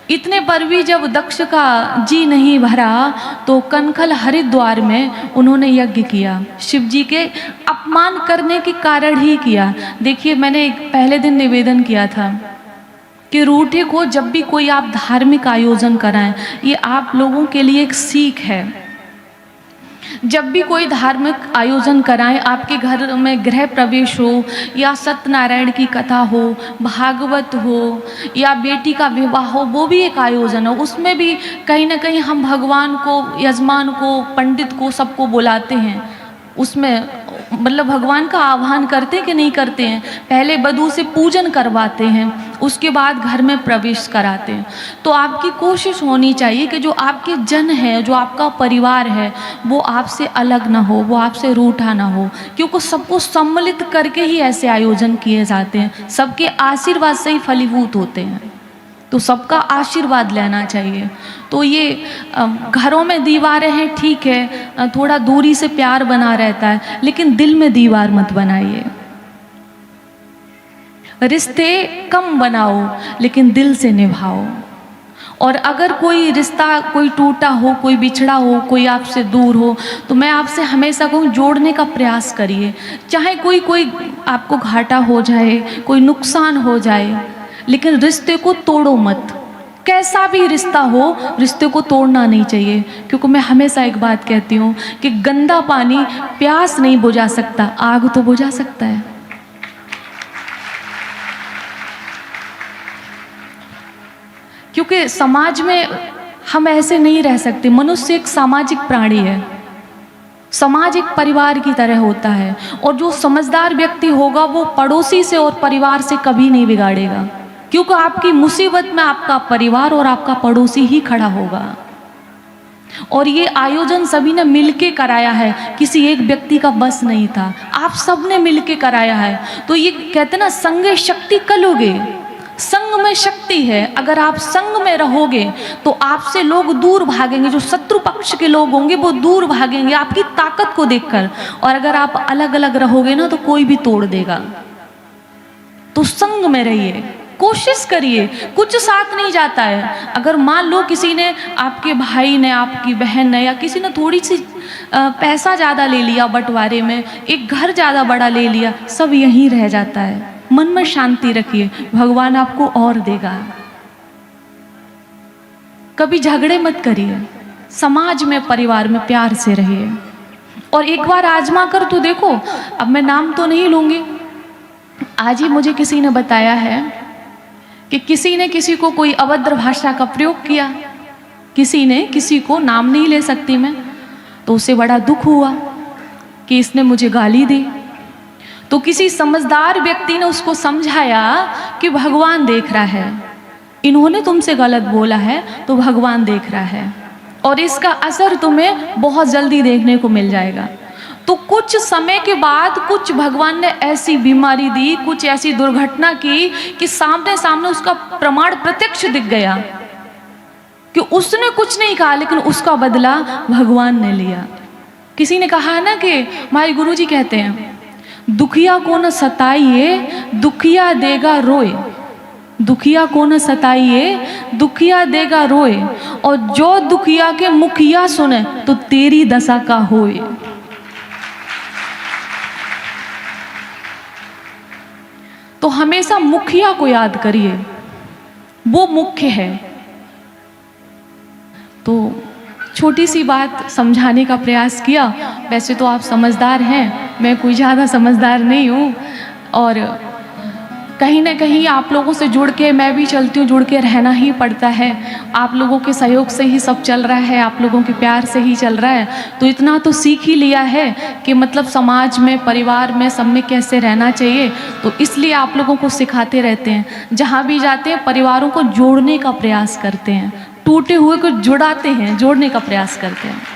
इतने पर भी जब दक्ष का जी नहीं भरा तो कनखल हरिद्वार में उन्होंने यज्ञ किया, शिव जी के अपमान करने के कारण ही किया। देखिए, मैंने पहले दिन निवेदन किया था कि रूठे को जब भी कोई आप धार्मिक आयोजन कराएं, ये आप लोगों के लिए एक सीख है। जब भी कोई धार्मिक आयोजन कराएं, आपके घर में गृह प्रवेश हो या सत्यनारायण की कथा हो, भागवत हो या बेटी का विवाह हो, वो भी एक आयोजन हो। उसमें भी कहीं ना कहीं हम भगवान को, यजमान को, पंडित को, सबको बुलाते हैं। उसमें मतलब भगवान का आह्वान करते हैं कि नहीं करते हैं। पहले वधू से पूजन करवाते हैं, उसके बाद घर में प्रवेश कराते हैं। तो आपकी कोशिश होनी चाहिए कि जो आपके जन हैं, जो आपका परिवार है, वो आपसे अलग ना हो, वो आपसे रूठा ना हो, क्योंकि सबको सम्मिलित करके ही ऐसे आयोजन किए जाते हैं। सबके आशीर्वाद से ही फलीभूत होते हैं, तो सबका आशीर्वाद लेना चाहिए। तो ये घरों में दीवारें हैं, ठीक है, थोड़ा दूरी से प्यार बना रहता है, लेकिन दिल में दीवार मत बनाइए। रिश्ते कम बनाओ लेकिन दिल से निभाओ। और अगर कोई रिश्ता कोई टूटा हो, कोई बिछड़ा हो, कोई आपसे दूर हो, तो मैं आपसे हमेशा कहूँ, जोड़ने का प्रयास करिए। चाहे कोई आपको घाटा हो जाए, कोई नुकसान हो जाए, लेकिन रिश्ते को तोड़ो मत। कैसा भी रिश्ता हो, रिश्ते को तोड़ना नहीं चाहिए। क्योंकि मैं हमेशा एक बात कहती हूँ कि गंदा पानी प्यास नहीं बुझा सकता, आग तो बुझा सकता है। क्योंकि समाज में हम ऐसे नहीं रह सकते। मनुष्य एक सामाजिक प्राणी है, समाज एक परिवार की तरह होता है, और जो समझदार व्यक्ति होगा वो पड़ोसी से और परिवार से कभी नहीं बिगाड़ेगा, क्योंकि आपकी मुसीबत में आपका परिवार और आपका पड़ोसी ही खड़ा होगा। और ये आयोजन सभी ने मिलके कराया है, किसी एक व्यक्ति का बस नहीं था, आप सब ने मिलके कराया है। तो ये कहते ना, संगे शक्ति कलोगे, संग में शक्ति है। अगर आप संग में रहोगे तो आपसे लोग दूर भागेंगे, जो शत्रु पक्ष के लोग होंगे वो दूर भागेंगे आपकी ताकत को देखकर। और अगर आप अलग अलग रहोगे ना, तो कोई भी तोड़ देगा। तो संग में रहिए, कोशिश करिए। कुछ साथ नहीं जाता है। अगर मान लो किसी ने, आपके भाई ने, आपकी बहन ने, या किसी ने थोड़ी सी पैसा ज़्यादा ले लिया बंटवारे में, एक घर ज़्यादा बड़ा ले लिया, सब यहीं रह जाता है। मन में शांति रखिए, भगवान आपको और देगा। कभी झगड़े मत करिए, समाज में, परिवार में प्यार से रहिए। और एक बार आजमा कर तो देखो। अब मैं नाम तो नहीं लूँगी। आज ही मुझे किसी ने बताया है कि किसी ने किसी को कोई अभद्र भाषा का प्रयोग किया, किसी ने किसी को, नाम नहीं ले सकती मैं, तो उसे बड़ा दुख हुआ कि इसने मुझे गाली दी। तो किसी समझदार व्यक्ति ने उसको समझाया कि भगवान देख रहा है, इन्होंने तुमसे गलत बोला है तो भगवान देख रहा है, और इसका असर तुम्हें बहुत जल्दी देखने को मिल जाएगा। तो कुछ समय के बाद कुछ भगवान ने ऐसी बीमारी दी, कुछ ऐसी दुर्घटना की कि सामने सामने उसका प्रमाण प्रत्यक्ष दिख गया कि उसने कुछ नहीं कहा, लेकिन उसका बदला भगवान ने लिया। किसी ने कहा है ना कि हमारे गुरुजी कहते हैं, दुखिया को न सताइए, दुखिया देगा रोए। दुखिया को न सताइए, दुखिया देगा रोए, और जो दुखिया के मुखिया सुने तो तेरी दशा का होए। तो हमेशा मुखिया को याद करिए, वो मुख्य है। तो छोटी सी बात समझाने का प्रयास किया। वैसे तो आप समझदार हैं, मैं कोई ज़्यादा समझदार नहीं हूँ, और कहीं ना कहीं आप लोगों से जुड़ के मैं भी चलती हूँ, जुड़ के रहना ही पड़ता है। आप लोगों के सहयोग से ही सब चल रहा है, आप लोगों के प्यार से ही चल रहा है। तो इतना तो सीख ही लिया है कि मतलब समाज में, परिवार में, सब में कैसे रहना चाहिए। तो इसलिए आप लोगों को सिखाते रहते हैं, जहाँ भी जाते हैं परिवारों को जोड़ने का प्रयास करते हैं, टूटे हुए को जुड़ाते हैं, जोड़ने का प्रयास करते हैं।